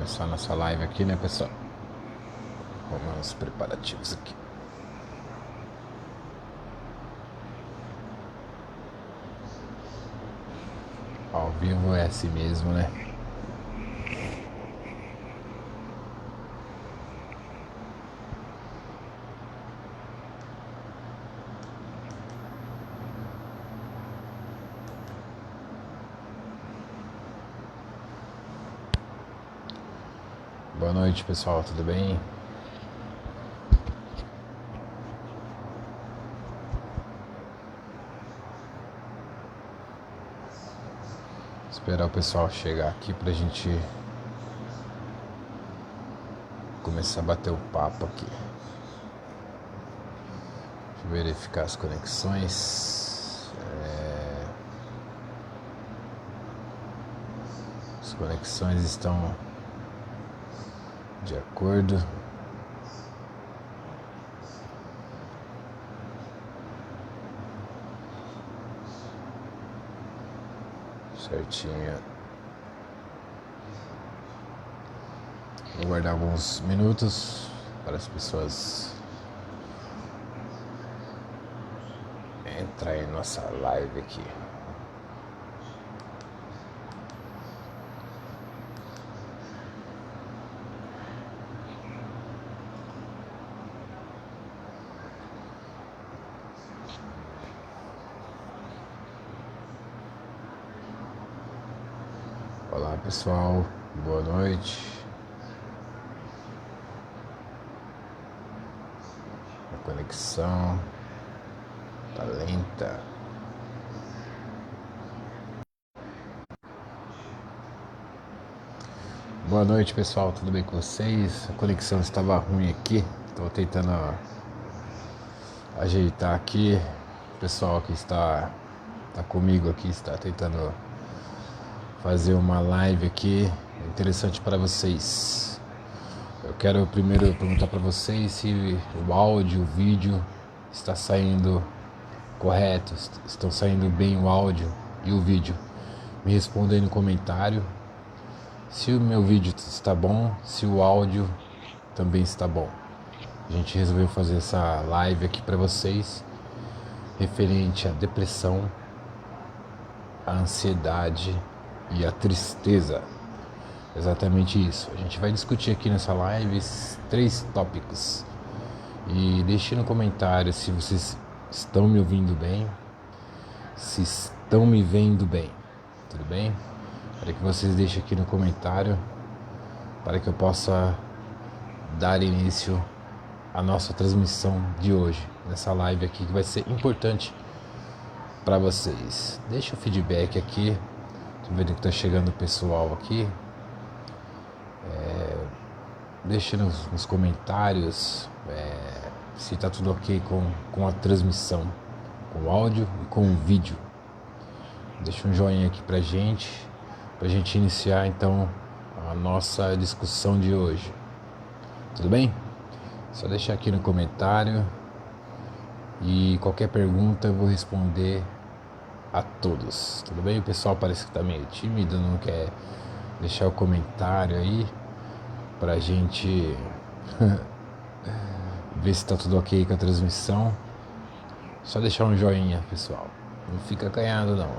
começar nossa live aqui, né, pessoal? Vamos os preparativos aqui. Ao vivo é assim mesmo, né? Boa noite, pessoal, tudo bem? Esperar o pessoal chegar aqui pra gente começar a bater o papo aqui. Deixa eu verificar as conexões. As conexões estão de acordo. Certinho. Vou guardar alguns minutos para as pessoas entrarem em nossa live aqui. Olá, pessoal, boa noite. A conexão tá lenta. Boa noite, pessoal, tudo bem com vocês? A conexão estava ruim aqui, estou tentando ajeitar aqui. O pessoal que está comigo aqui está tentando fazer uma live aqui interessante para vocês. Eu quero primeiro perguntar para vocês se o áudio, o vídeo está saindo correto, estão saindo bem o áudio e o vídeo. Me responda aí no comentário se o meu vídeo está bom, se o áudio também está bom. A gente resolveu fazer essa live aqui para vocês referente à depressão, à ansiedade e à tristeza. Exatamente isso. A gente vai discutir aqui nessa live esses 3 tópicos. E deixe no comentário se vocês estão me ouvindo bem, se estão me vendo bem. Tudo bem? Para que vocês deixem aqui no comentário para que eu possa dar início à nossa transmissão de hoje, nessa live aqui que vai ser importante para vocês. Deixa o feedback aqui. Tô vendo que tá chegando o pessoal aqui. Deixa nos comentários se tá tudo ok com a transmissão, com o áudio e com o vídeo. Deixa um joinha aqui pra gente iniciar então a nossa discussão de hoje. Tudo bem? Só deixar aqui no comentário e qualquer pergunta eu vou responder a todos. Tudo bem? O pessoal parece que tá meio tímido, não quer deixar o comentário aí pra gente ver se tá tudo ok com a transmissão. Só deixar um joinha, pessoal. Não fica acanhado não.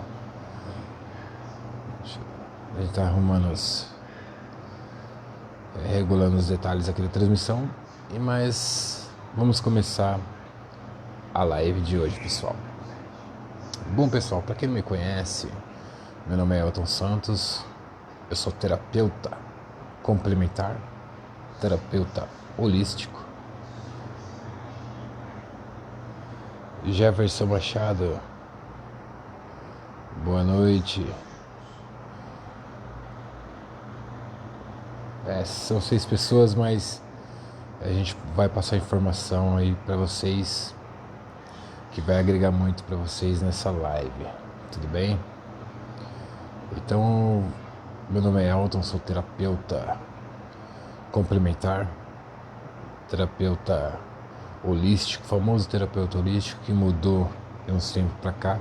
A gente tá arrumando regulando os detalhes aqui da transmissão. Mas vamos começar a live de hoje, pessoal. Bom, pessoal, para quem não me conhece, meu nome é Elton Santos. Eu sou terapeuta complementar, terapeuta holístico. Jefferson Machado, boa noite. São 6 pessoas, mas a gente vai passar informação aí para vocês que vai agregar muito para vocês nessa live, tudo bem? Então, meu nome é Elton, sou terapeuta complementar, terapeuta holístico, famoso terapeuta holístico que mudou de uns tempos para cá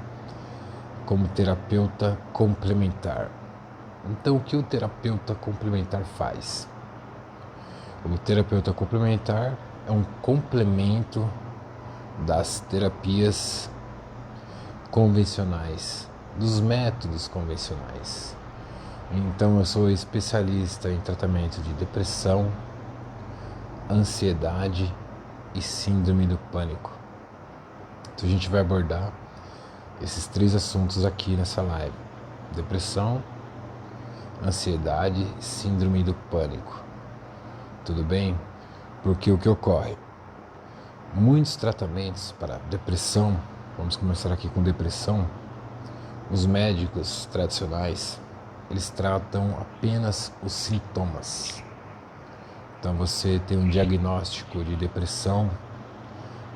como terapeuta complementar. Então, o que o terapeuta complementar faz? O terapeuta complementar é um complemento das terapias convencionais, dos métodos convencionais. Então eu sou especialista em tratamento de depressão, ansiedade e síndrome do pânico. Então a gente vai abordar esses 3 assuntos aqui nessa live: depressão, ansiedade e síndrome do pânico. Tudo bem? Porque o que ocorre? Muitos tratamentos para depressão, vamos começar aqui com depressão, os médicos tradicionais, eles tratam apenas os sintomas. Então você tem um diagnóstico de depressão,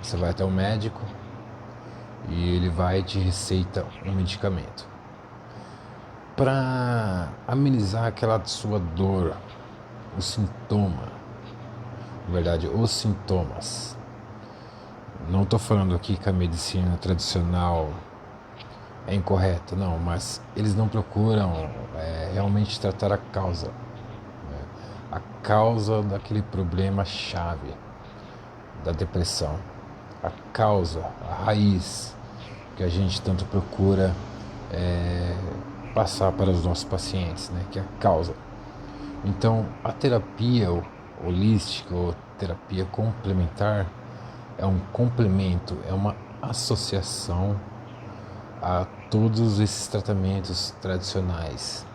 você vai até o médico e ele vai te receita um medicamento para amenizar aquela sua dor, o sintoma, na verdade, os sintomas. Não estou falando aqui que a medicina tradicional é incorreta, não, mas eles não procuram realmente tratar a causa, né? A causa daquele problema chave da depressão, a causa, a raiz que a gente tanto procura passar para os nossos pacientes, né? Que é a causa. Então, a terapia holística ou terapia complementar é um complemento, é uma associação a todos esses tratamentos tradicionais,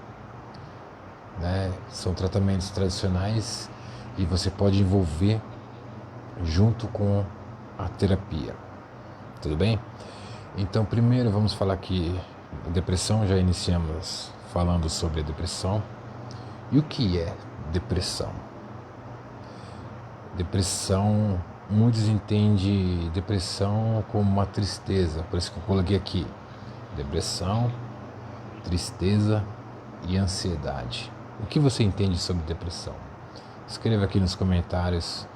né? São tratamentos tradicionais e você pode envolver junto com a terapia. Tudo bem? Então, primeiro vamos falar aqui da depressão. Já iniciamos falando sobre a depressão. E o que é depressão? Depressão, muitos entendem depressão como uma tristeza, por isso que eu coloquei aqui: depressão, tristeza e ansiedade. O que você entende sobre depressão? Escreva aqui nos comentários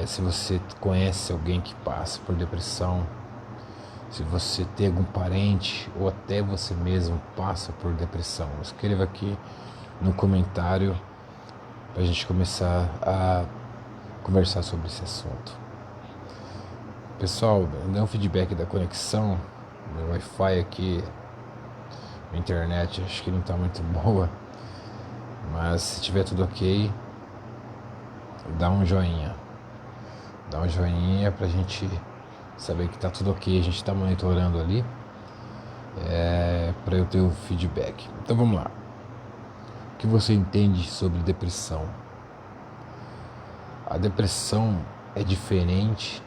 se você conhece alguém que passa por depressão, se você tem algum parente ou até você mesmo passa por depressão. Escreva aqui no comentário para a gente começar a conversar sobre esse assunto. Pessoal, dê um feedback da conexão. Meu Wi-Fi aqui, minha internet acho que não está muito boa, mas se tiver tudo ok, dá um joinha pra gente saber que tá tudo ok. A gente tá monitorando ali para eu ter o feedback. Então vamos lá. O que você entende sobre depressão? A depressão é diferente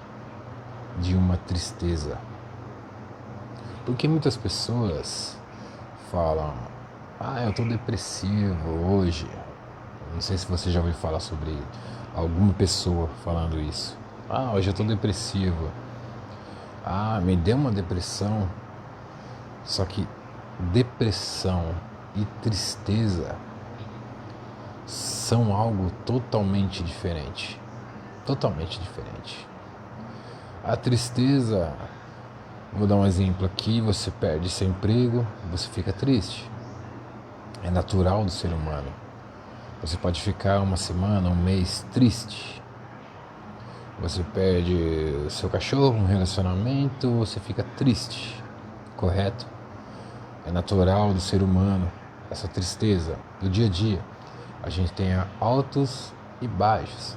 de uma tristeza, porque muitas pessoas falam: eu tô depressivo hoje. Não sei se você já ouviu falar sobre alguma pessoa falando isso. Hoje eu tô depressivo. Me deu uma depressão. Só que depressão e tristeza são algo totalmente diferente. Totalmente diferente. A tristeza, vou dar um exemplo aqui: você perde seu emprego, você fica triste. É natural do ser humano. Você pode ficar uma semana, um mês triste. Você perde seu cachorro, um relacionamento, você fica triste. Correto? É natural do ser humano essa tristeza do dia a dia. A gente tem altos e baixos.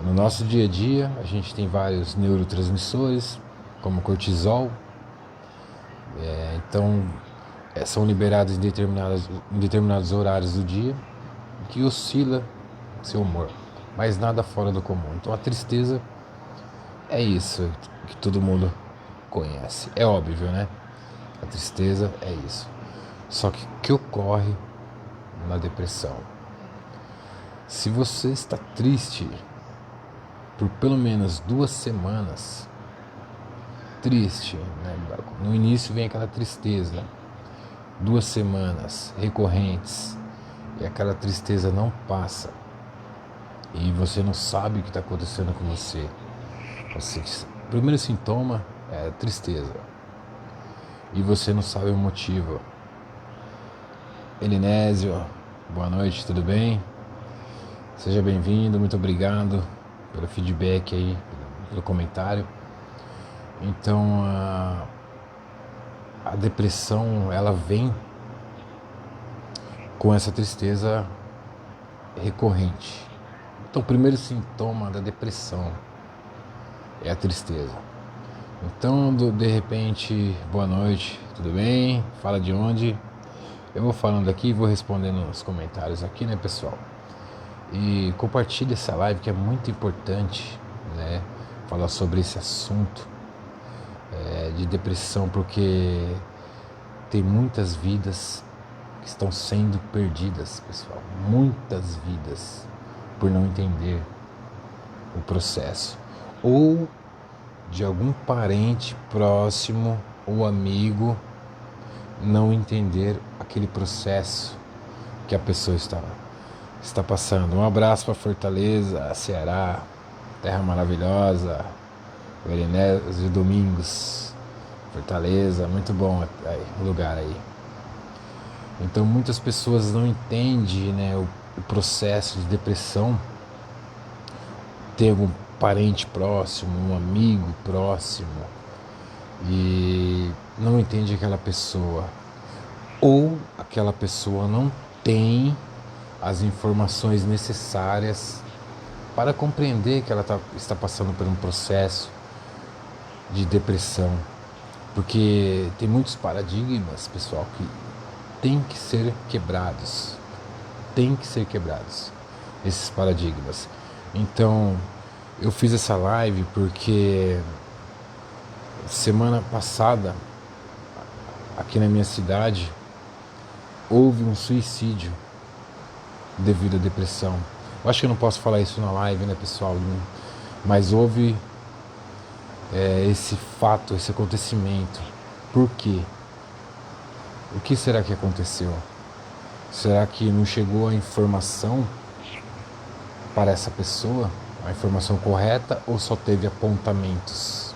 No nosso dia a dia, a gente tem vários neurotransmissores, como cortisol. Então, são liberados em determinados horários do dia, que oscila seu humor, mas nada fora do comum. Então, a tristeza é isso que todo mundo conhece. É óbvio, né? A tristeza é isso. Só que o que ocorre na depressão? Se você está triste por pelo menos 2 semanas, triste, né? No início vem aquela tristeza, 2 semanas recorrentes, e aquela tristeza não passa, e você não sabe o que está acontecendo com você. O primeiro sintoma é tristeza, e você não sabe o motivo. Elinésio, boa noite, tudo bem? Seja bem-vindo, muito obrigado pelo feedback aí, pelo comentário. Então, a depressão, ela vem com essa tristeza recorrente. Então, o primeiro sintoma da depressão é a tristeza. Então, de repente, boa noite, tudo bem? Fala de onde? Eu vou falando aqui e vou respondendo nos comentários aqui, né, pessoal? E compartilhe essa live que é muito importante, né? Falar sobre esse assunto de depressão, porque tem muitas vidas que estão sendo perdidas, pessoal. Muitas vidas por não entender o processo. Ou de algum parente próximo ou amigo não entender aquele processo que a pessoa está passando. Um abraço para Fortaleza, Ceará, terra maravilhosa, Verenésio Domingos, Fortaleza, muito bom o lugar aí. Então muitas pessoas não entendem, né, o processo de depressão. Tem algum parente próximo, um amigo próximo e não entende aquela pessoa, ou aquela pessoa não tem as informações necessárias para compreender que ela está passando por um processo de depressão, porque tem muitos paradigmas, pessoal, que tem que ser quebrados, esses paradigmas. Então, eu fiz essa live porque semana passada, aqui na minha cidade, houve um suicídio devido à depressão. Eu acho que eu não posso falar isso na live, né, pessoal? Mas houve esse fato, esse acontecimento. Por quê? O que será que aconteceu? Será que não chegou a informação para essa pessoa? A informação correta, ou só teve apontamentos?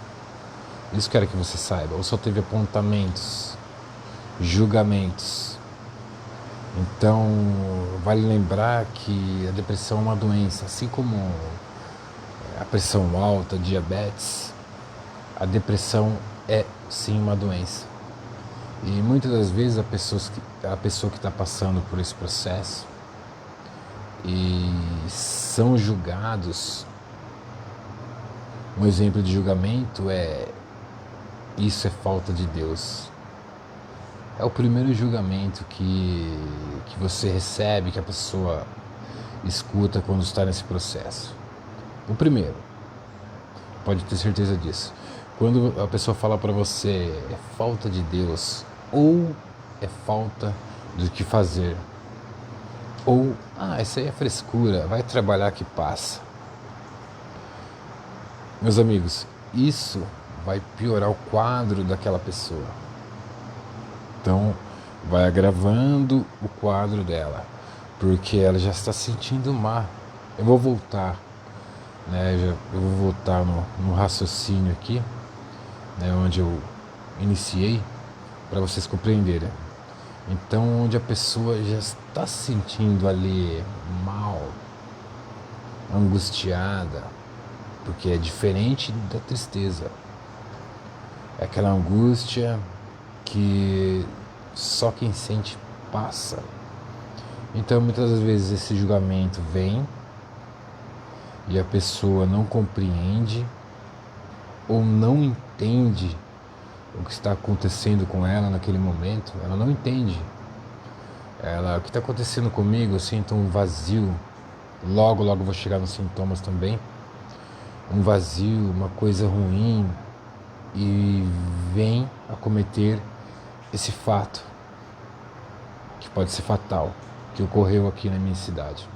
Isso quero que você saiba. Ou só teve apontamentos, julgamentos. Então, vale lembrar que a depressão é uma doença, assim como a pressão alta, diabetes. A depressão é sim uma doença. E muitas das vezes a pessoa que está passando por esse processo e são julgados. Um exemplo de julgamento é: isso é falta de Deus. É o primeiro julgamento que você recebe, que a pessoa escuta quando está nesse processo. O primeiro, pode ter certeza disso. Quando a pessoa fala para você é falta de Deus, ou é falta do que fazer, ou isso aí é frescura, vai trabalhar que passa. Meus amigos, isso vai piorar o quadro daquela pessoa. Então, vai agravando o quadro dela, porque ela já está sentindo má. Eu vou voltar, né? Eu vou voltar no raciocínio aqui, né, onde eu iniciei, para vocês compreenderem. Então, onde a pessoa já está se sentindo ali mal, angustiada, porque é diferente da tristeza. É aquela angústia que só quem sente passa. Então, muitas das vezes esse julgamento vem e a pessoa não compreende ou não entende o que está acontecendo com ela naquele momento. Ela não entende. O que está acontecendo comigo? Eu sinto um vazio. Logo vou chegar nos sintomas também. Um vazio, uma coisa ruim, e vem a cometer esse fato, que pode ser fatal, que ocorreu aqui na minha cidade.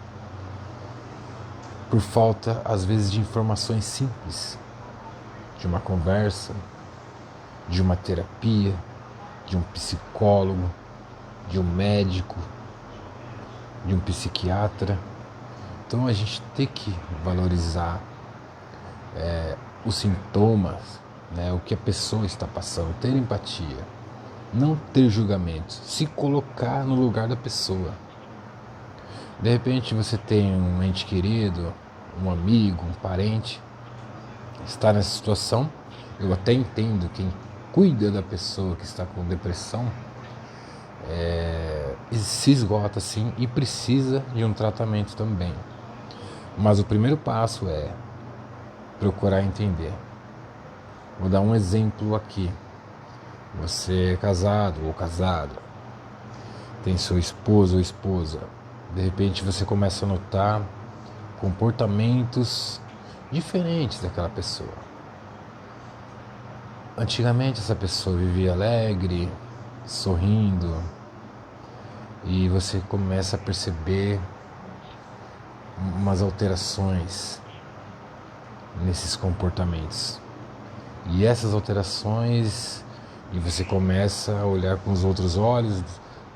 Por falta, às vezes, de informações simples, de uma conversa, de uma terapia, de um psicólogo, de um médico, de um psiquiatra. Então a gente tem que valorizar os sintomas, né, o que a pessoa está passando, ter empatia, não ter julgamentos, se colocar no lugar da pessoa. De repente você tem um ente querido, um amigo, um parente, está nessa situação. Eu até entendo quem cuida da pessoa que está com depressão se esgota sim e precisa de um tratamento também. Mas o primeiro passo é procurar entender. Vou dar um exemplo aqui. Você é casado ou casada, tem seu esposo ou esposa. De repente você começa a notar comportamentos diferentes daquela pessoa. Antigamente essa pessoa vivia alegre, sorrindo, e você começa a perceber umas alterações nesses comportamentos. E essas alterações, e você começa a olhar com os outros olhos,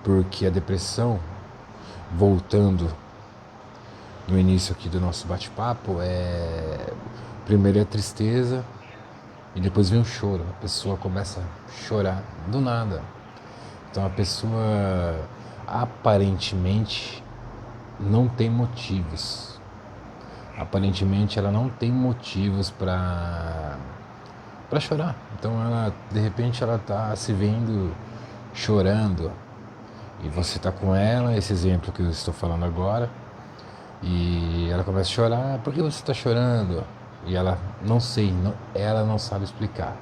porque a depressão, voltando no início aqui do nosso bate-papo, primeiro é a tristeza e depois vem o choro. A pessoa começa a chorar do nada. Então a pessoa aparentemente não tem motivos. Aparentemente ela não tem motivos para chorar. Então ela, de repente, ela tá se vendo chorando e você tá com ela, esse exemplo que eu estou falando agora, e ela começa a chorar. Por que você está chorando? E ela ela não sabe explicar.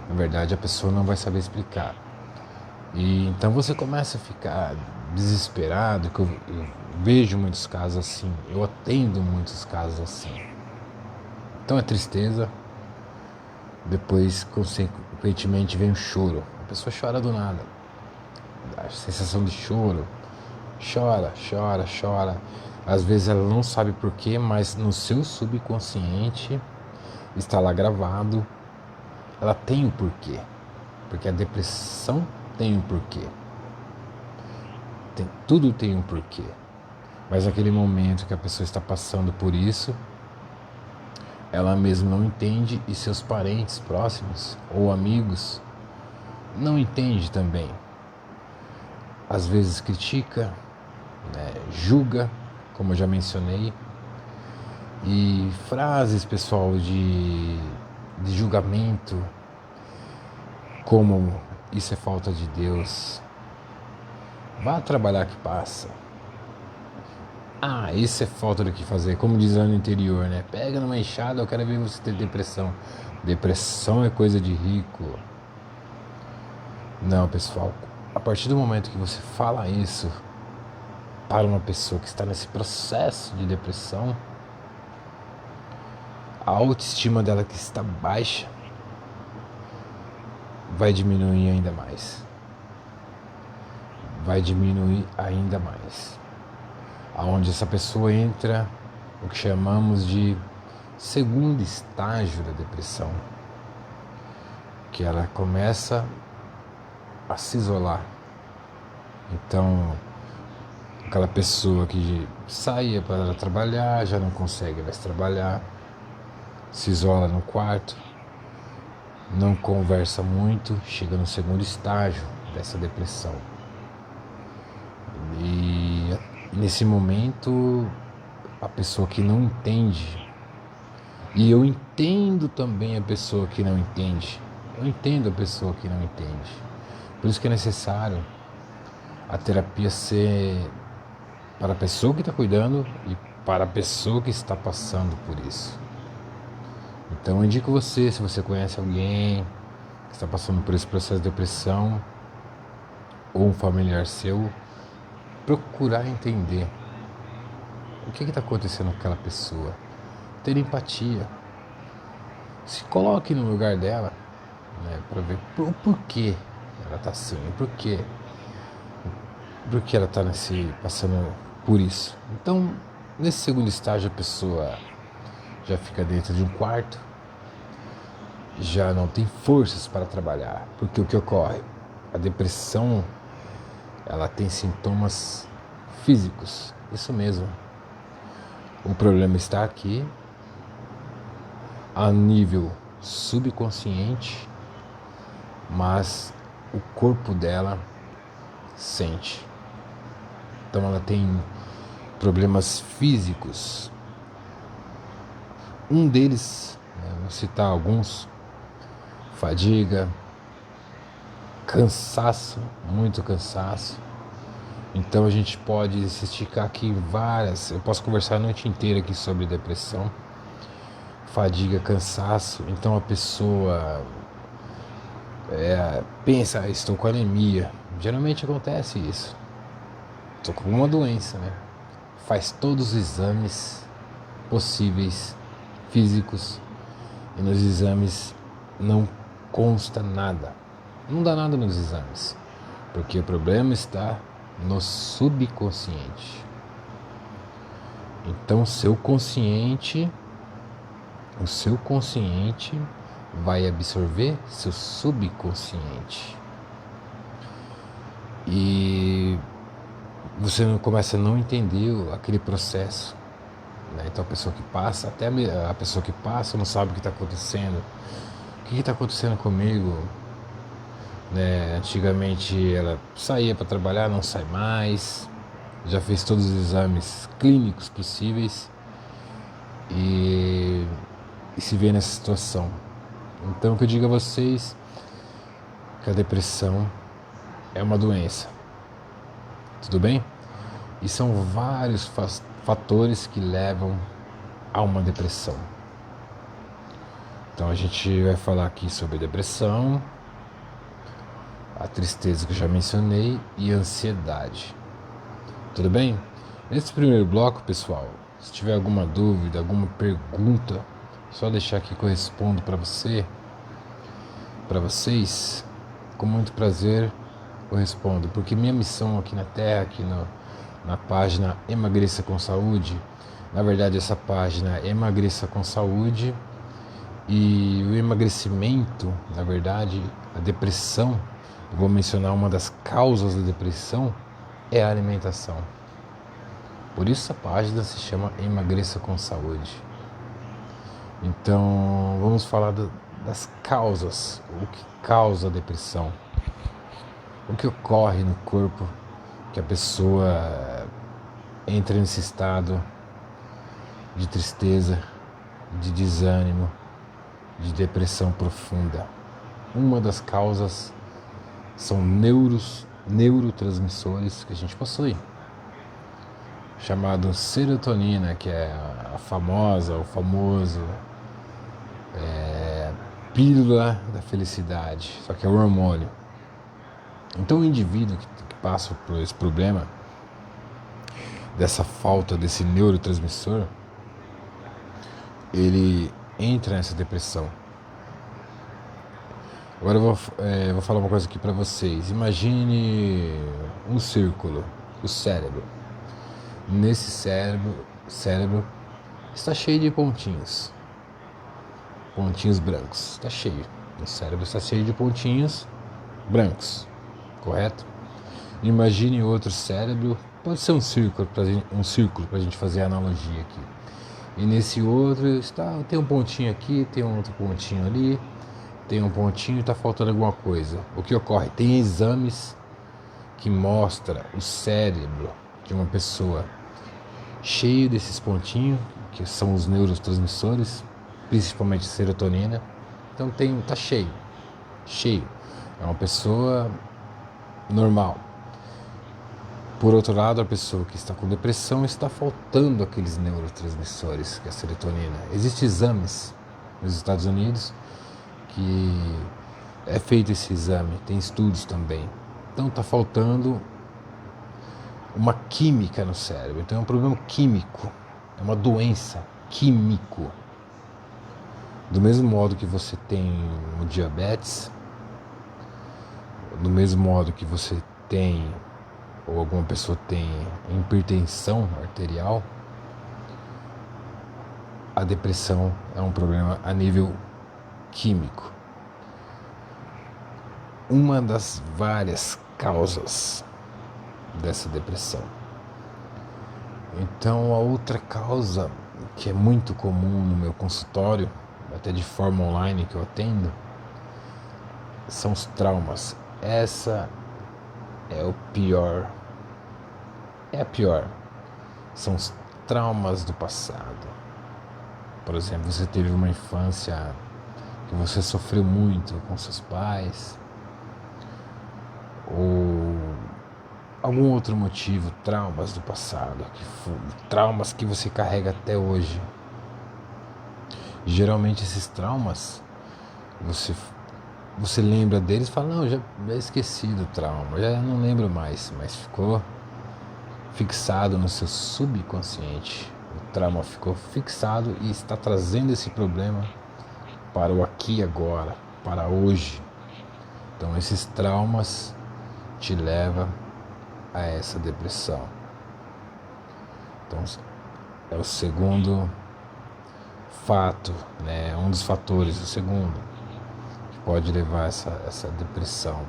Na verdade, a pessoa não vai saber explicar. E então você começa a ficar desesperado, que eu vejo muitos casos assim, eu atendo muitos casos assim. Então é tristeza, depois consequentemente vem o choro. A pessoa chora do nada, a sensação de choro, chora. Às vezes ela não sabe porquê, mas no seu subconsciente está lá gravado, ela tem um porquê, porque a depressão tem um porquê. Tudo tem um porquê. Mas naquele momento que a pessoa está passando por isso, ela mesma não entende, e seus parentes próximos ou amigos não entendem também. Às vezes critica, julga, como eu já mencionei, e frases, pessoal, de julgamento, como isso é falta de Deus, vá trabalhar que passa. Isso é falta do que fazer, como diz lá no interior, né? Pega numa enxada, eu quero ver você ter depressão. Depressão é coisa de rico. Não, pessoal, a partir do momento que você fala isso para uma pessoa que está nesse processo de depressão, a autoestima dela, que está baixa, vai diminuir ainda mais. Aonde essa pessoa entra o que chamamos de segundo estágio da depressão, que ela começa a se isolar. Então, aquela pessoa que saía para trabalhar já não consegue mais trabalhar, se isola no quarto, não conversa muito, chega no segundo estágio dessa depressão. E nesse momento, a pessoa que não entende, e eu entendo também a pessoa que não entende, por isso que é necessário a terapia ser para a pessoa que está cuidando e para a pessoa que está passando por isso. Então eu indico você, se você conhece alguém que está passando por esse processo de depressão, ou um familiar seu, procurar entender o que está acontecendo com aquela pessoa, ter empatia, se coloque no lugar dela, para ver o porquê ela está assim, porque ela está passando por isso. Então, nesse segundo estágio, a pessoa já fica dentro de um quarto, já não tem forças para trabalhar, porque o que ocorre? A depressão, ela tem sintomas físicos, isso mesmo. O problema está aqui, a nível subconsciente, mas o corpo dela sente. Então ela tem problemas físicos. Um deles, vou citar alguns: fadiga, cansaço, muito cansaço. Então a gente pode se esticar aqui eu posso conversar a noite inteira aqui sobre depressão, fadiga, cansaço. Então a pessoa pensa, estou com anemia. Geralmente acontece isso. Estou com uma doença, né? Faz todos os exames possíveis, físicos, e nos exames não consta nada. Não dá nada nos exames, porque o problema está no subconsciente. Então o seu consciente vai absorver seu subconsciente. E você não começa a não entender aquele processo, né? Então a pessoa que passa, até a pessoa que passa não sabe o que está acontecendo. O que está acontecendo comigo? Né? Antigamente ela saía para trabalhar, não sai mais. Já fez todos os exames clínicos possíveis e se vê nessa situação. Então o que eu digo a vocês que a depressão é uma doença. Tudo bem? E são vários fatores que levam a uma depressão. Então a gente vai falar aqui sobre depressão, a tristeza que eu já mencionei e a ansiedade. Tudo bem? Nesse primeiro bloco, pessoal, se tiver alguma dúvida, alguma pergunta, só deixar aqui que eu respondo para vocês. Com muito prazer eu respondo, porque minha missão aqui na Terra, na página Emagreça com Saúde, na verdade essa página é Emagreça com Saúde, e o emagrecimento, na verdade, a depressão, eu vou mencionar uma das causas da depressão, é a alimentação. Por isso a página se chama Emagreça com Saúde. Então vamos falar das causas, o que causa a depressão, o que ocorre no corpo que a pessoa entra nesse estado de tristeza, de desânimo, de depressão profunda. Uma das causas são neurotransmissores que a gente possui, chamado serotonina, que é o famoso pílula da felicidade, só que é o hormônio. Então o indivíduo que passa por esse problema, dessa falta desse neurotransmissor, ele entra nessa depressão. Agora eu vou falar uma coisa aqui para vocês. Imagine um círculo, o cérebro. Nesse cérebro está cheio de pontinhos brancos. Está cheio. O cérebro está cheio de pontinhos brancos, correto? Imagine outro cérebro, pode ser um círculo para a gente fazer a analogia aqui. E nesse outro tem um pontinho aqui, tem um outro pontinho ali, tem um pontinho e está faltando alguma coisa. O que ocorre? Tem exames que mostram o cérebro de uma pessoa cheio desses pontinhos, que são os neurotransmissores, principalmente serotonina. Então tá cheio. É uma pessoa normal. Por outro lado, a pessoa que está com depressão está faltando aqueles neurotransmissores, que é a serotonina. Existem exames nos Estados Unidos que é feito esse exame, tem estudos também. Então está faltando uma química no cérebro. Então é um problema químico, é uma doença químico. Do mesmo modo que você tem o diabetes, do mesmo modo que você tem, ou alguma pessoa tem hipertensão arterial, a depressão é um problema a nível químico. Uma das várias causas dessa depressão. Então a outra causa que é muito comum no meu consultório, até de forma online que eu atendo, são os traumas. Essa é a pior. são os traumas do passado. Por exemplo, você teve uma infância que você sofreu muito com seus pais, ou algum outro motivo, traumas do passado, traumas que você carrega até hoje. Geralmente esses traumas, você lembra deles e fala, não, já esqueci do trauma, já não lembro mais, mas ficou fixado no seu subconsciente. O trauma ficou fixado e está trazendo esse problema para o aqui e agora, para hoje. Então esses traumas te levam a essa depressão. Então é o segundo fato, né? Um dos fatores, o segundo, que pode levar a essa depressão.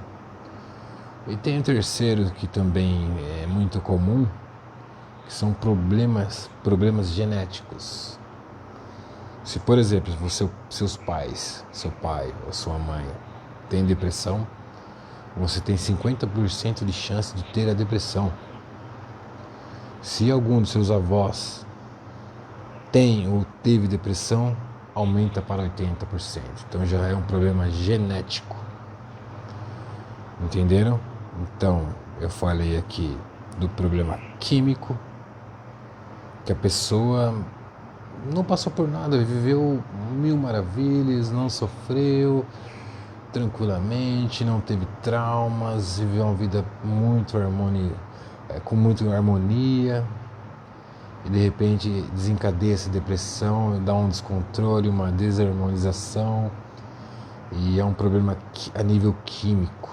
E tem o terceiro, que também é muito comum, que são problemas genéticos. Se, por exemplo, seus pais, seu pai ou sua mãe tem depressão, você tem 50% de chance de ter a depressão. Se algum dos seus avós tem ou teve depressão, aumenta para 80%. Então já é um problema genético. Entenderam? Então, eu falei aqui do problema químico, que a pessoa não passou por nada, viveu mil maravilhas, não sofreu tranquilamente, não teve traumas, viveu uma vida com muita harmonia, e de repente desencadeia essa depressão, dá um descontrole, uma desarmonização, e é um problema a nível químico.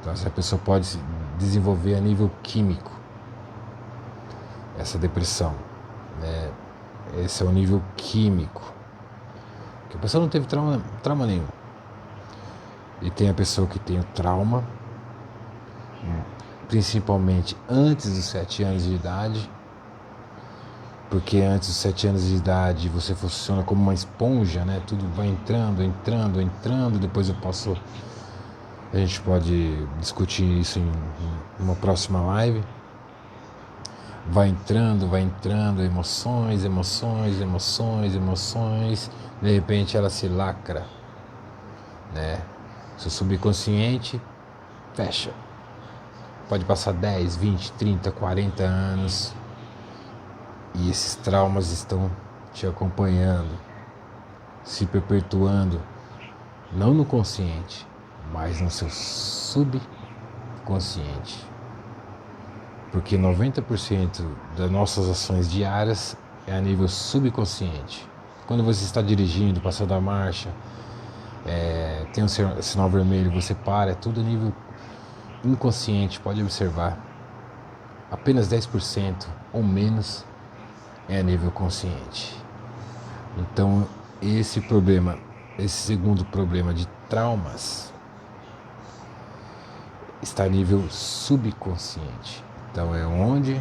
Então essa pessoa pode desenvolver a nível químico essa depressão, né? Esse é o nível químico, que a pessoa não teve trauma nenhum. E tem a pessoa que tem o trauma, principalmente antes dos 7 anos de idade, porque antes dos 7 anos de idade você funciona como uma esponja, né? Tudo vai entrando, depois a gente pode discutir isso em uma próxima live. Vai entrando, emoções, de repente ela se lacra, né? Seu subconsciente fecha. Pode passar 10, 20, 30, 40 anos e esses traumas estão te acompanhando, se perpetuando, não no consciente, mas no seu subconsciente. Porque 90% das nossas ações diárias é a nível subconsciente. Quando você está dirigindo, passando a marcha, tem um sinal vermelho, você para, é tudo a nível inconsciente, pode observar. Apenas 10% ou menos é a nível consciente. Então esse segundo problema de traumas está a nível subconsciente. Então é onde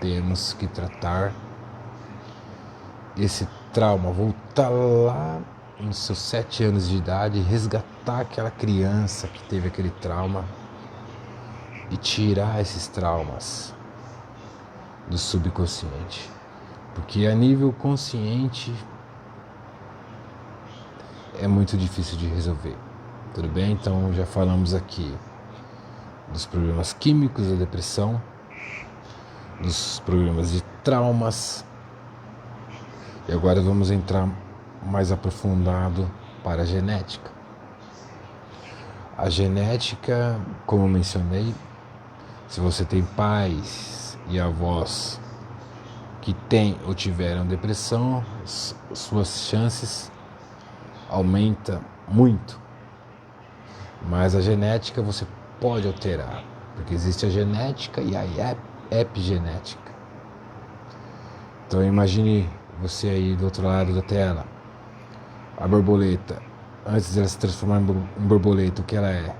temos que tratar esse trauma, voltar lá nos seus 7 anos de idade, resgatar aquela criança que teve aquele trauma e tirar esses traumas do subconsciente. Porque a nível consciente é muito difícil de resolver. Tudo bem? Então já falamos aqui dos problemas químicos da depressão, dos problemas de traumas, e agora vamos entrar mais aprofundado para a genética. A genética, como eu mencionei, se você tem pais e avós que têm ou tiveram depressão, suas chances aumentam muito. Mas a genética você pode alterar, porque existe a genética e a epigenética. Então imagine você aí do outro lado da tela, a borboleta, antes de ela se transformar em borboleta, o que ela é?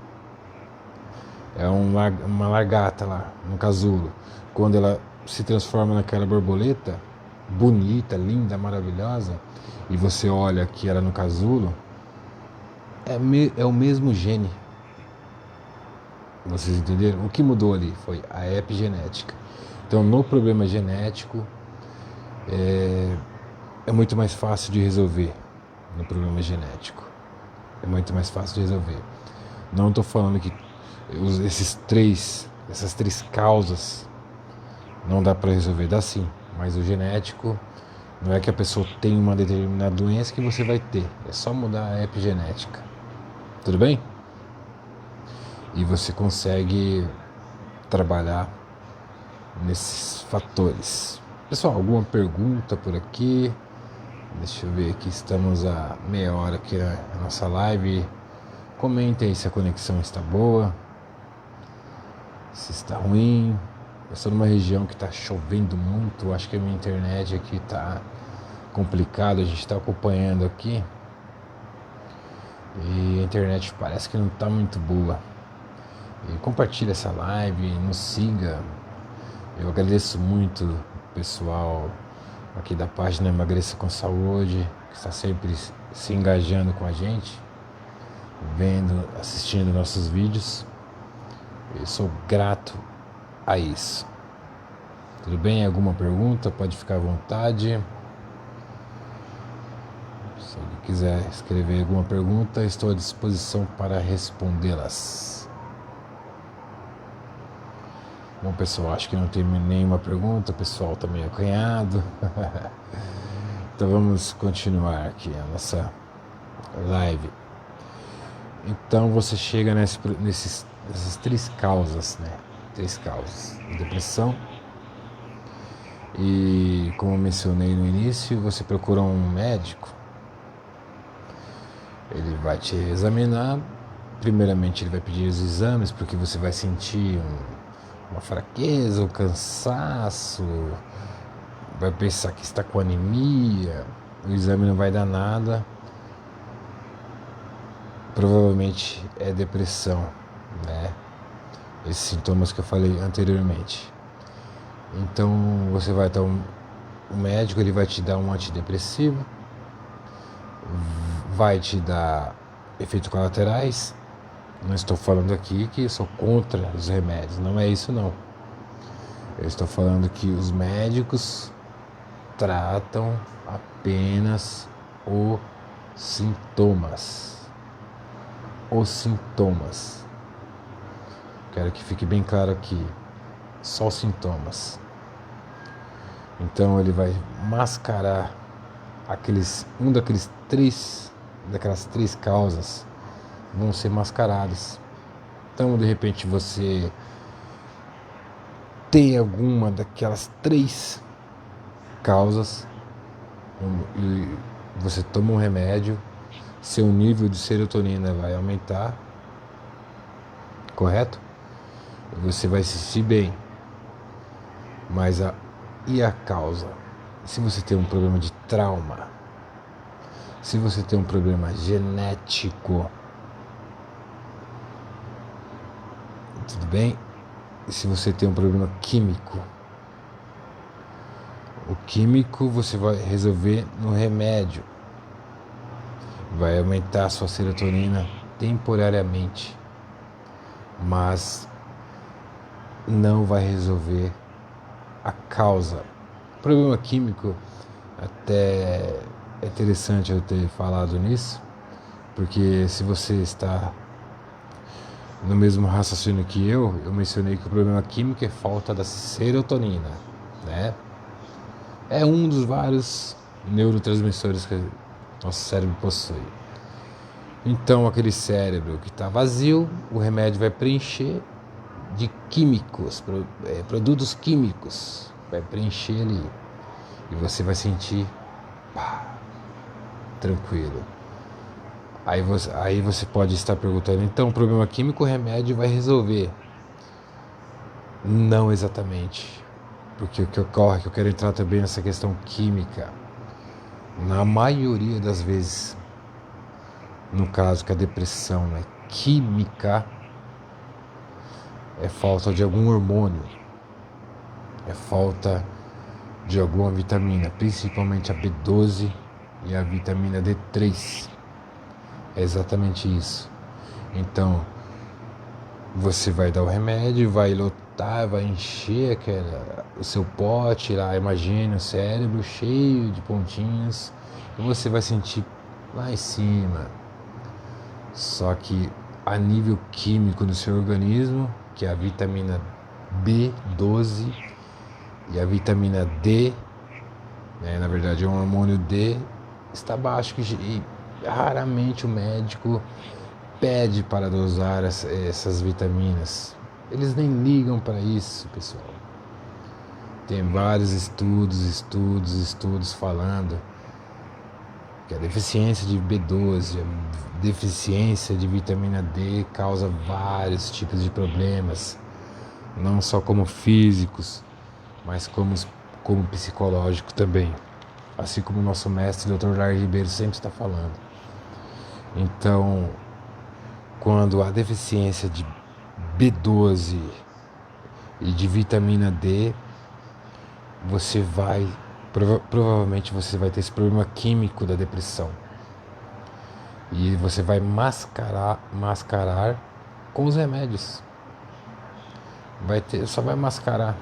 É uma lagarta lá, um casulo. Quando ela se transforma naquela borboleta, bonita, linda, maravilhosa, e você olha aqui ela no casulo, é o mesmo gene. Vocês entenderam? O que mudou ali foi a epigenética. Então, no problema genético, é muito mais fácil de resolver. No problema genético é muito mais fácil de resolver. Não estou falando que essas três causas não dá para resolver, dá sim, mas o genético não é que a pessoa tem uma determinada doença que você vai ter, é só mudar a epigenética, tudo bem? E você consegue trabalhar nesses fatores. Pessoal, alguma pergunta por aqui? Deixa eu ver aqui, estamos a meia hora aqui na nossa live. Comentem se a conexão está boa, se está ruim. Eu estou numa região que está chovendo muito, acho que a minha internet aqui está complicada, a gente está acompanhando aqui. E a internet parece que não está muito boa. E compartilhe essa live, nos siga. Eu agradeço muito o pessoal aqui da página Emagreça com Saúde, que está sempre se engajando com a gente, assistindo nossos vídeos. Eu sou grato a isso. Tudo bem? Alguma pergunta? Pode ficar à vontade. Se alguém quiser escrever alguma pergunta, estou à disposição para respondê-las. Bom, pessoal, acho que não tem nenhuma pergunta. O pessoal está meio acanhado. Então vamos continuar aqui a nossa live. Então você chega nessas três causas, né? Três causas: depressão. E como eu mencionei no início, você procura um médico. Ele vai te examinar. Primeiramente ele vai pedir os exames, porque você vai sentir uma fraqueza, um cansaço, vai pensar que está com anemia, o exame não vai dar nada, provavelmente é depressão, né? Esses sintomas que eu falei anteriormente. Então você vai estar o médico, ele vai te dar um antidepressivo, vai te dar efeitos colaterais. Não estou falando aqui que eu sou contra os remédios, não é isso não. Eu estou falando que os médicos tratam apenas os sintomas. Os sintomas. Quero que fique bem claro aqui. Só os sintomas. Então ele vai mascarar daquelas três causas vão ser mascaradas. Então, de repente, você tem alguma daquelas três causas e você toma um remédio, seu nível de serotonina vai aumentar, correto? Você vai se sentir bem. Mas e a causa? Se você tem um problema de trauma, se você tem um problema genético, tudo bem? E se você tem um problema químico, o químico você vai resolver no remédio, vai aumentar a sua serotonina temporariamente, mas não vai resolver a causa. O problema químico, até é interessante eu ter falado nisso, porque se você está no mesmo raciocínio que eu mencionei que o problema químico é falta da serotonina, né? É um dos vários neurotransmissores que nosso cérebro possui. Então, aquele cérebro que está vazio, o remédio vai preencher de químicos, produtos químicos, vai preencher ali. E você vai sentir tranquilo. Aí você pode estar perguntando, então o problema químico o remédio vai resolver? Não exatamente. Porque o que ocorre, que eu quero entrar também nessa questão química, na maioria das vezes, no caso que a depressão é química, é falta de algum hormônio, é falta de alguma vitamina, principalmente a B12 e a vitamina D3. É exatamente isso. Então, você vai dar o remédio, vai lotar, vai encher o seu pote lá, imagine o cérebro cheio de pontinhos e você vai sentir lá em cima. Só que a nível químico no seu organismo, que é a vitamina B12 e a vitamina D, né, na verdade é um hormônio D, está baixo e raramente o médico pede para dosar essas vitaminas. Eles nem ligam para isso, pessoal. Tem vários estudos falando que a deficiência de B12, a deficiência de vitamina D causa vários tipos de problemas, não só como físicos, mas como psicológico também. Assim como o nosso mestre, Dr. Larry Ribeiro, sempre está falando. Então, quando há deficiência de B12 e de vitamina D, você provavelmente você vai ter esse problema químico da depressão. E você vai mascarar com os remédios. Só vai mascarar.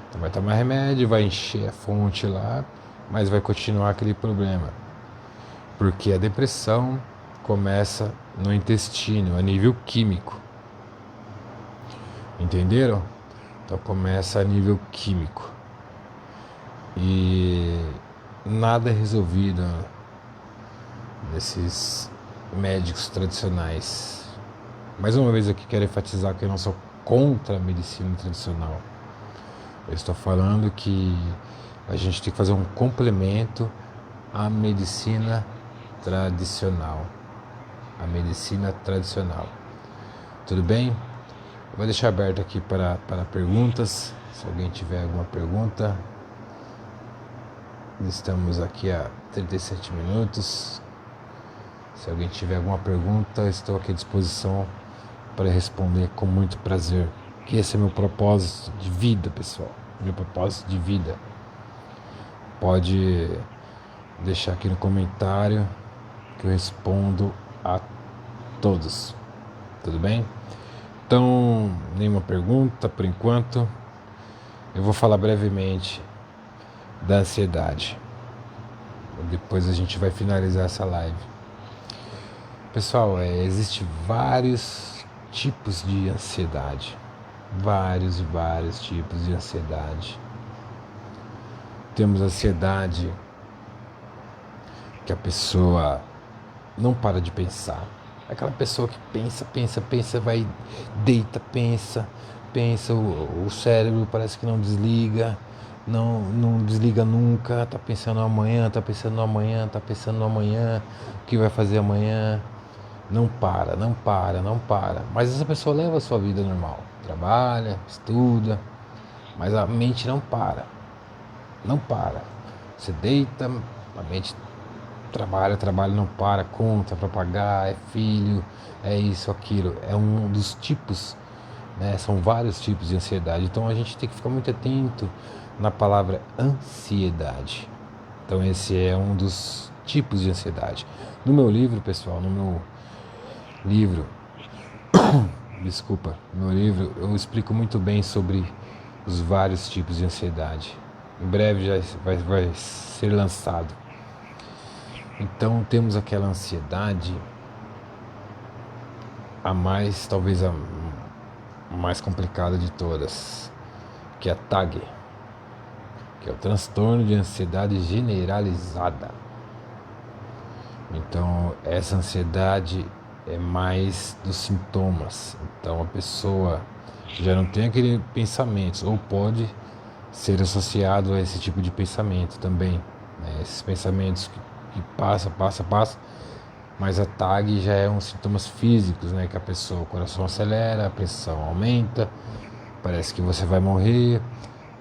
Então vai tomar remédio, vai encher a fonte lá, mas vai continuar aquele problema. Porque a depressão começa no intestino, a nível químico. Entenderam? Então começa a nível químico. E nada é resolvido nesses médicos tradicionais. Mais uma vez aqui quero enfatizar que eu não sou contra a medicina tradicional. Eu estou falando que a gente tem que fazer um complemento à medicina tradicional. A medicina tradicional. Tudo bem? Eu vou deixar aberto aqui para perguntas. Se alguém tiver alguma pergunta. Estamos aqui há 37 minutos. Se alguém tiver alguma pergunta, estou aqui à disposição para responder com muito prazer. Que esse é meu propósito de vida, pessoal. Meu propósito de vida. Pode deixar aqui no comentário que eu respondo a todos. Tudo bem? Então, nenhuma pergunta por enquanto. Eu vou falar brevemente da ansiedade. Depois a gente vai finalizar essa live. Pessoal, existem vários tipos de ansiedade. Vários e vários tipos de ansiedade. Temos ansiedade que a pessoa não para de pensar. Aquela pessoa que pensa, vai, deita, pensa, o cérebro parece que não desliga, não desliga nunca, tá pensando no amanhã, o que vai fazer amanhã, não para. Mas essa pessoa leva a sua vida normal, trabalha, estuda, mas a mente não para. Você deita, a mente trabalha, não para, conta para pagar, é filho, é isso, aquilo. É um dos tipos, né? São vários tipos de ansiedade. Então a gente tem que ficar muito atento na palavra ansiedade. Então esse é um dos tipos de ansiedade. No meu livro, pessoal, eu explico muito bem sobre os vários tipos de ansiedade. Em breve já vai ser lançado. Então temos aquela ansiedade, talvez a mais complicada de todas, que é a TAG, que é o transtorno de ansiedade generalizada. Então essa ansiedade é mais dos sintomas. Então a pessoa já não tem aquele pensamento, ou pode ser associado a esse tipo de pensamento também, né? Esses pensamentos que passa, mas a TAG já é uns sintomas físicos, né? Que a pessoa, o coração acelera, a pressão aumenta, parece que você vai morrer,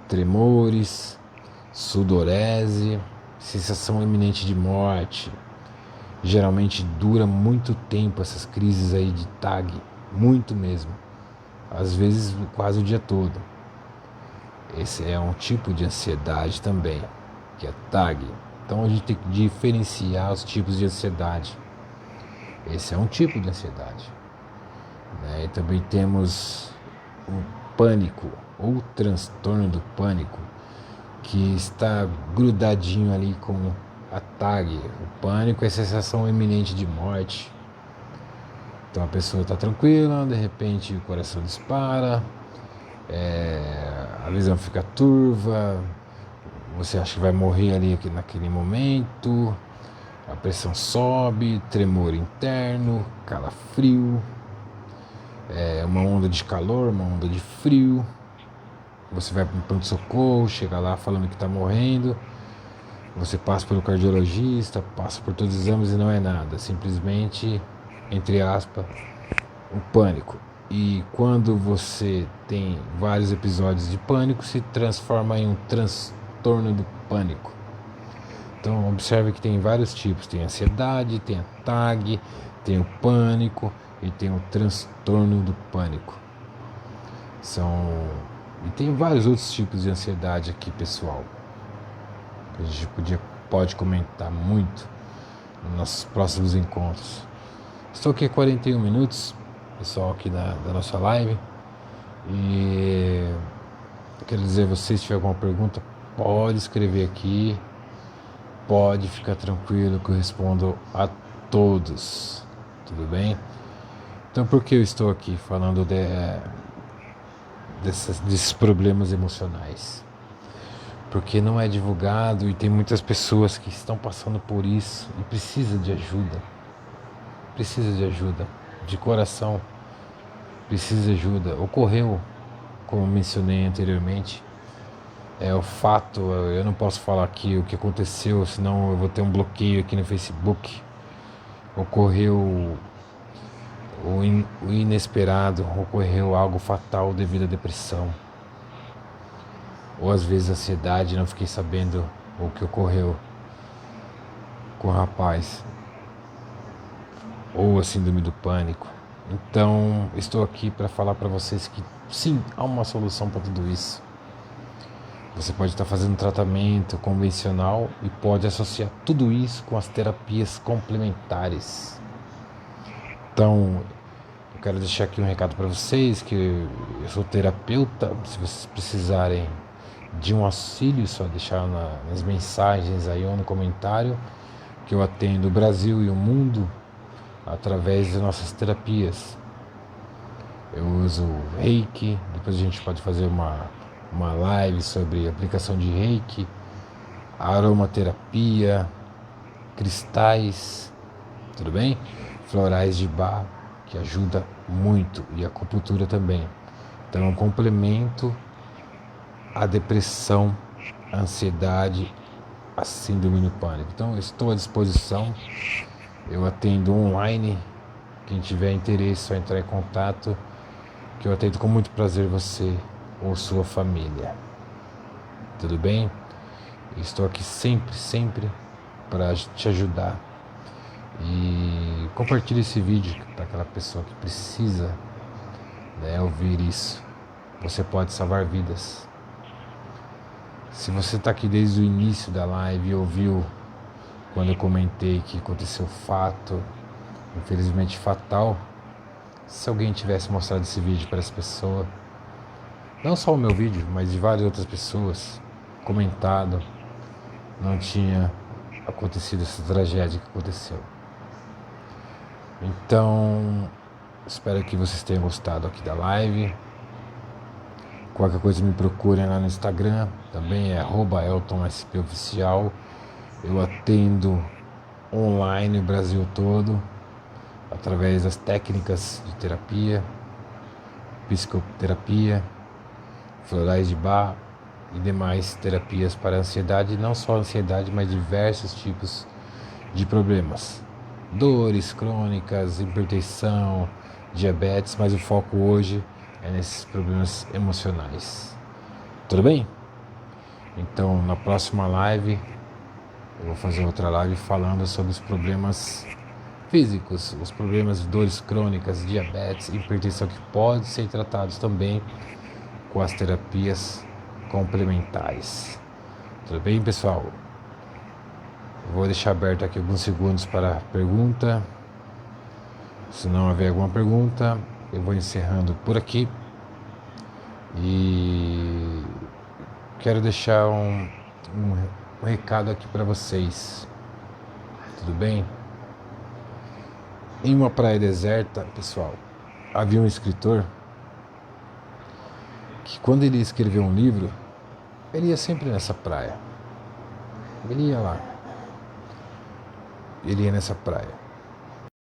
tremores, sudorese, sensação iminente de morte. Geralmente dura muito tempo essas crises aí de TAG, muito mesmo, às vezes quase o dia todo. Esse é um tipo de ansiedade também, que é TAG. Então a gente tem que diferenciar os tipos de ansiedade. Esse é um tipo de ansiedade, né? E também temos o pânico ou transtorno do pânico, que está grudadinho ali com a tag. O pânico é a sensação iminente de morte. Então a pessoa está tranquila, de repente o coração dispara, a visão fica turva, você acha que vai morrer ali naquele momento, a pressão sobe, tremor interno, calafrio, uma onda de calor, uma onda de frio. Você vai para o pronto-socorro, chega lá falando que está morrendo, você passa pelo cardiologista, passa por todos os exames e não é nada, simplesmente, entre aspas, o pânico. E quando você tem vários episódios de pânico, se transforma em um transtorno do pânico. Então observe que tem vários tipos, tem a ansiedade, tem a TAG, tem o pânico e tem o transtorno do pânico. E tem vários outros tipos de ansiedade aqui, pessoal. A gente pode comentar muito nos nossos próximos encontros. Estou aqui há 41 minutos, pessoal, aqui da nossa live. E eu quero dizer a vocês, se tiver alguma pergunta, pode escrever aqui. Pode ficar tranquilo que eu respondo a todos. Tudo bem? Então, por que eu estou aqui falando desses problemas emocionais? Porque não é divulgado e tem muitas pessoas que estão passando por isso e precisa de ajuda. Precisa de ajuda, de coração. Precisa de ajuda. Ocorreu, como mencionei anteriormente, o fato, eu não posso falar aqui o que aconteceu, senão eu vou ter um bloqueio aqui no Facebook. Ocorreu o inesperado, ocorreu algo fatal devido à depressão. Ou às vezes a ansiedade, não fiquei sabendo o que ocorreu com o rapaz. Ou a síndrome do pânico. Então, estou aqui para falar para vocês que sim, há uma solução para tudo isso. Você pode estar fazendo tratamento convencional e pode associar tudo isso com as terapias complementares. Então, eu quero deixar aqui um recado para vocês, que eu sou terapeuta. Se vocês precisarem de um auxílio, só deixar nas mensagens aí ou no comentário, que eu atendo o Brasil e o mundo através das nossas terapias. Eu uso Reiki, depois a gente pode fazer uma live sobre aplicação de Reiki, aromaterapia, cristais, tudo bem? Florais de Bach, que ajuda muito, e acupuntura também. Então é um complemento à depressão, à ansiedade, à síndrome do pânico. Então eu estou à disposição, eu atendo online, quem tiver interesse só entrar em contato, que eu atendo com muito prazer você ou sua família. Tudo bem? Estou aqui sempre para te ajudar. E compartilhe esse vídeo para aquela pessoa que precisa, ouvir isso. Você pode salvar vidas. Se você está aqui desde o início da live e ouviu quando eu comentei que aconteceu fato, infelizmente fatal, se alguém tivesse mostrado esse vídeo para essa pessoa, não só o meu vídeo, mas de várias outras pessoas, comentado, não tinha acontecido essa tragédia que aconteceu. Então, espero que vocês tenham gostado aqui da live. Qualquer coisa me procurem lá no Instagram, também é @EltonSPOficial. Eu atendo online o Brasil todo, através das técnicas de terapia, psicoterapia, florais de Bach e demais terapias para ansiedade, não só ansiedade, mas diversos tipos de problemas. Dores crônicas, hipertensão, diabetes, mas o foco hoje é nesses problemas emocionais. Tudo bem? Então, na próxima live, eu vou fazer outra live falando sobre os problemas físicos, os problemas de dores crônicas, diabetes, hipertensão, que podem ser tratados também com as terapias complementares. Tudo bem, pessoal? Eu vou deixar aberto aqui alguns segundos para pergunta. Se não houver alguma pergunta, eu vou encerrando por aqui. E quero deixar um recado aqui para vocês, tudo bem? Em uma praia deserta, pessoal, havia um escritor que, quando ele escreveu um livro, ele ia sempre nessa praia. Ele ia lá. Ele ia nessa praia.